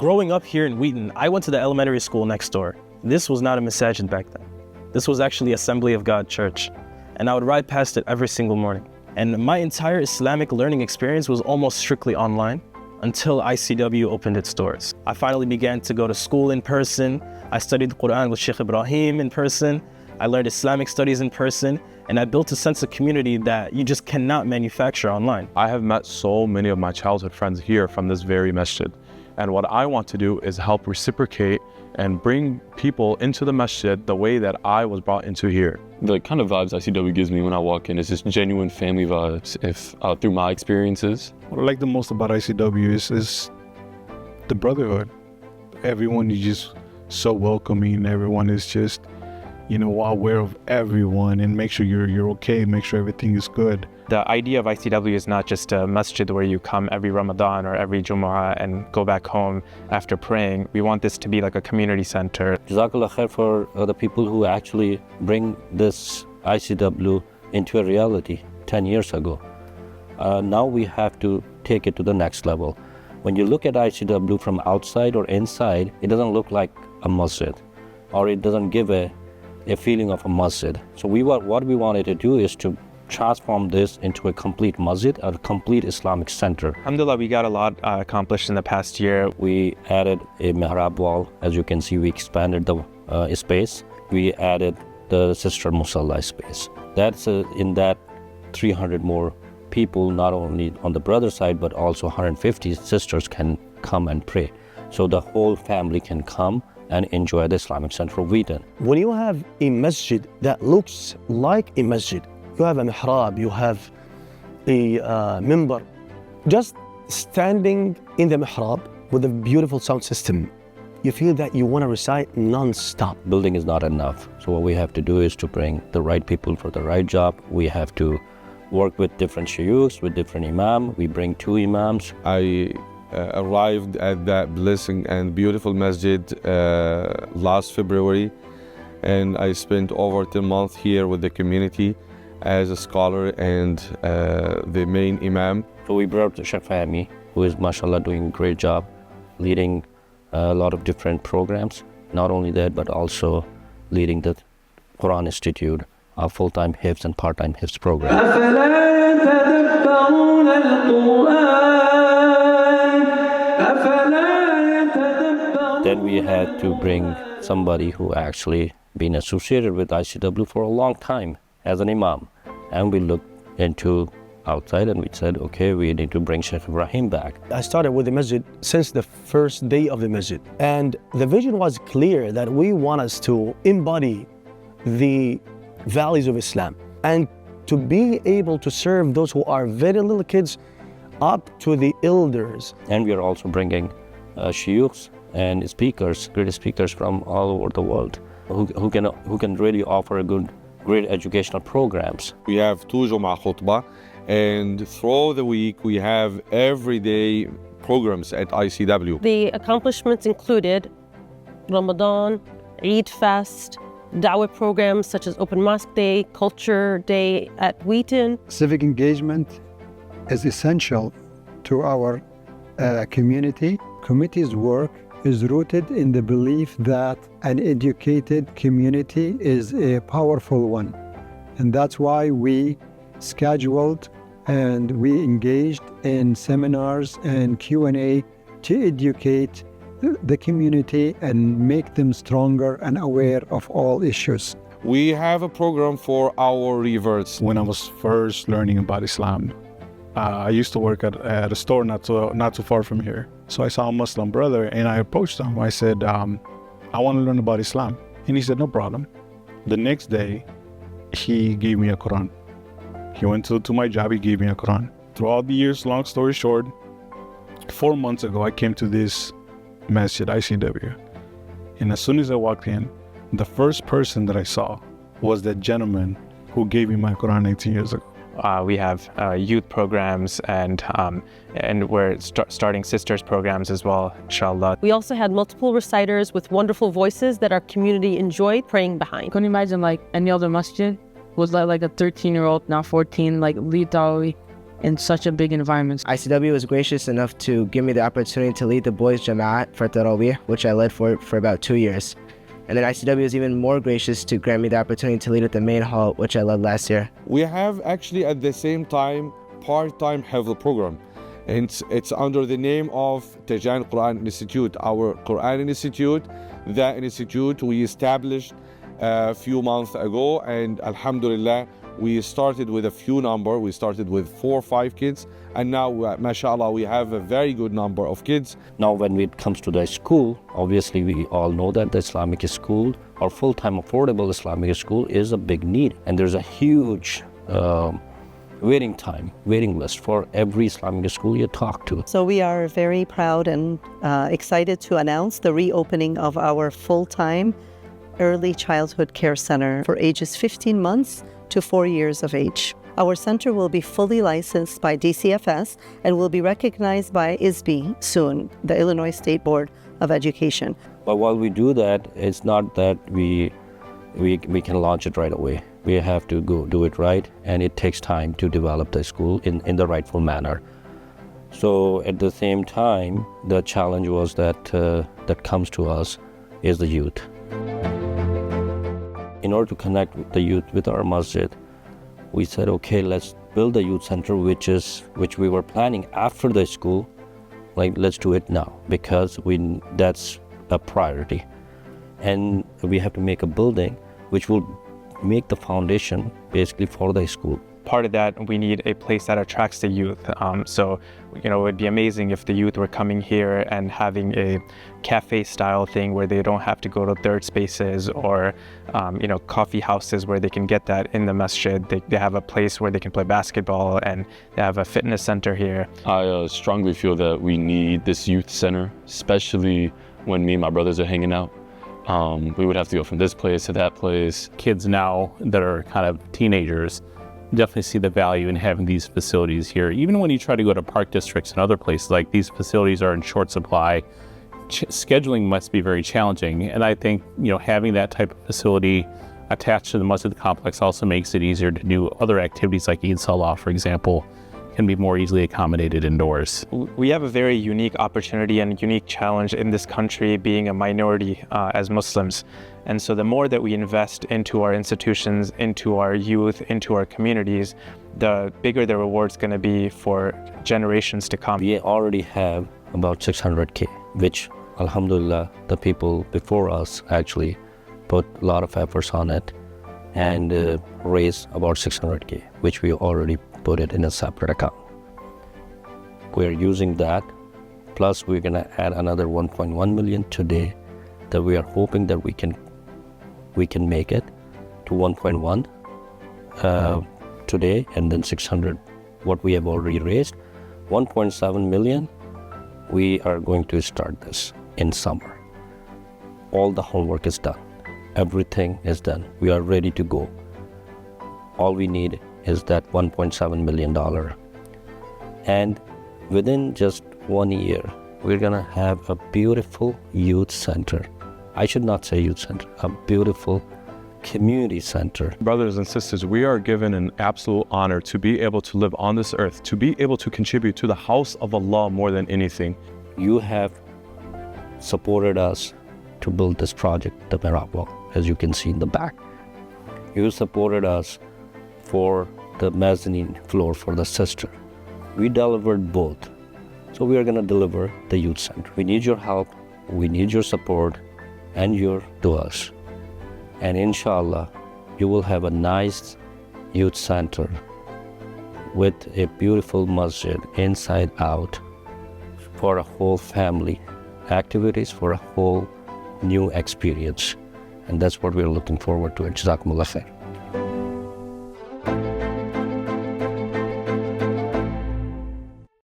Growing up here in Wheaton, I went to the elementary school next door. This was not a masajid back then. This was actually Assembly of God Church. And I would ride past it every single morning. And my entire Islamic learning experience was almost strictly online until ICW opened its doors. I finally began to go to school in person. I studied the Quran with Sheikh Ibrahim in person. I learned Islamic studies in person. And I built a sense of community that you just cannot manufacture online. I have met so many of my childhood friends here from this very masjid. And what I want to do is help reciprocate and bring people into the masjid the way that I was brought into here. The kind of vibes ICW gives me when I walk in is just genuine family vibes through my experiences. What I like the most about ICW is the brotherhood. Everyone is just so welcoming. Everyone is just, aware of everyone and make sure you're okay, make sure everything is good. The idea of ICW is not just a masjid where you come every Ramadan or every Jumu'ah and go back home after praying. We want this to be like a community center. Jazakallah khair for the people who actually bring this ICW into a reality 10 years ago. Now we have to take it to the next level. When you look at ICW from outside or inside, it doesn't look like a masjid, or it doesn't give a feeling of a masjid. So what we wanted to do is to transform this into a complete masjid, a complete Islamic center. Alhamdulillah, we got a lot accomplished in the past year. We added a mihrab wall. As you can see, we expanded the space. We added the sister musalla space. That's in that 300 more people, not only on the brother side, but also 150 sisters can come and pray. So the whole family can come and enjoy the Islamic Center of Wheaton. When you have a masjid that looks like a masjid, you have a mihrab, you have a minbar, just standing in the mihrab with a beautiful sound system, you feel that you want to recite non-stop. Building is not enough. So what we have to do is to bring the right people for the right job. We have to work with different shuyukhs, with different imam. We bring 2 imams. I arrived at that blessing and beautiful masjid last February, and I spent over 10 months here with the community as a scholar and the main imam. So we brought Sheikh Fahmi, who is mashallah doing a great job, leading a lot of different programs. Not only that, but also leading the Quran Institute, a full-time Hifz and part-time Hifz program. Then we had to bring somebody who actually been associated with ICW for a long time as an imam. And we looked into outside and we said, okay, we need to bring Sheikh Ibrahim back. I started with the masjid since the first day of the masjid. And the vision was clear that we want us to embody the values of Islam and to be able to serve those who are very little kids up to the elders. And we are also bringing shuyukhs and speakers, great speakers from all over the world who can really offer great educational programs. We have 2 Jum'ah khutbah, and throughout the week we have everyday programs at ICW. The accomplishments included Ramadan, Eid Fest, Dawah programs such as Open Mosque Day, Culture Day at Wheaton. Civic engagement is essential to our community. Committee's work is rooted in the belief that an educated community is a powerful one. And that's why we scheduled and we engaged in seminars and Q&A to educate the community and make them stronger and aware of all issues. We have a program for our reverts. When I was first learning about Islam, I used to work at a store not too far from here. So I saw a Muslim brother and I approached him. I said, I want to learn about Islam. And he said, no problem. The next day, he gave me a Quran. He went to my job, he gave me a Quran. Throughout the years, long story short, 4 months ago, I came to this masjid, ICW. And as soon as I walked in, the first person that I saw was that gentleman who gave me my Quran 18 years ago. We have youth programs and we're starting sisters programs as well, inshallah. We also had multiple reciters with wonderful voices that our community enjoyed praying behind. Couldn't imagine like any other masjid was like a 13-year-old, now 14, like lead Tawi in such a big environment. ICW was gracious enough to give me the opportunity to lead the boys' Jama'at for Tarawih, which I led for about 2 years. And then ICW was even more gracious to grant me the opportunity to lead at the main hall, which I led last year. We have actually at the same time part-time Hifz program. And it's under the name of Tajan Quran Institute, our Quran Institute. That institute we established a few months ago, and Alhamdulillah, we started with a few number. We started with 4 or 5 kids, and now, mashallah, we have a very good number of kids. Now, when it comes to the school, obviously we all know that the Islamic school or full-time affordable Islamic school is a big need, and there's a huge waiting list for every Islamic school you talk to. So we are very proud and excited to announce the reopening of our full-time early childhood care center for ages 15 months to 4 years of age. Our center will be fully licensed by DCFS and will be recognized by ISBE soon, the Illinois State Board of Education. But while we do that, it's not that we can launch it right away. We have to go do it right, and it takes time to develop the school in the rightful manner. So at the same time, the challenge was that comes to us is the youth. In order to connect the youth with our masjid, we said, okay, let's build a youth center, which we were planning after the school. Like, let's do it now, because that's a priority. And we have to make a building which will make the foundation basically for the school. Part of that, we need a place that attracts the youth. So, it would be amazing if the youth were coming here and having a cafe-style thing where they don't have to go to third spaces or, coffee houses where they can get that in the masjid. They have a place where they can play basketball, and they have a fitness center here. I strongly feel that we need this youth center, especially when me and my brothers are hanging out. We would have to go from this place to that place. Kids now that are kind of teenagers definitely see the value in having these facilities here. Even when you try to go to park districts and other places, like these facilities are in short supply, scheduling must be very challenging. And I think, having that type of facility attached to the masjid complex also makes it easier to do other activities like Eid Salah, for example, can be more easily accommodated indoors. We have a very unique opportunity and unique challenge in this country, being a minority as Muslims. And so the more that we invest into our institutions, into our youth, into our communities, the bigger the reward's going to be for generations to come. We already have about 600K, which, alhamdulillah, the people before us actually put a lot of efforts on it and raised about 600K, which we already put it in a separate account. We're using that, plus we're going to add another 1.1 million today that we are hoping that we can make it to 1.1 today, and then 600 what we have already raised. 1.7 million, we are going to start this in summer. All the homework is done. Everything is done. We are ready to go. All we need is that $1.7 million. And within just 1 year, we're gonna have a beautiful youth center. I should not say youth center, a beautiful community center. Brothers and sisters, we are given an absolute honor to be able to live on this earth, to be able to contribute to the house of Allah more than anything. You have supported us to build this project, the Mihrab Wall, as you can see in the back. You supported us for the mezzanine floor for the sister. We delivered both. So we are going to deliver the youth center. We need your help, we need your support, and your du'as. And inshallah, you will have a nice youth center with a beautiful masjid inside out for a whole family, activities for a whole new experience. And that's what we're looking forward to. Jazakumullah khair.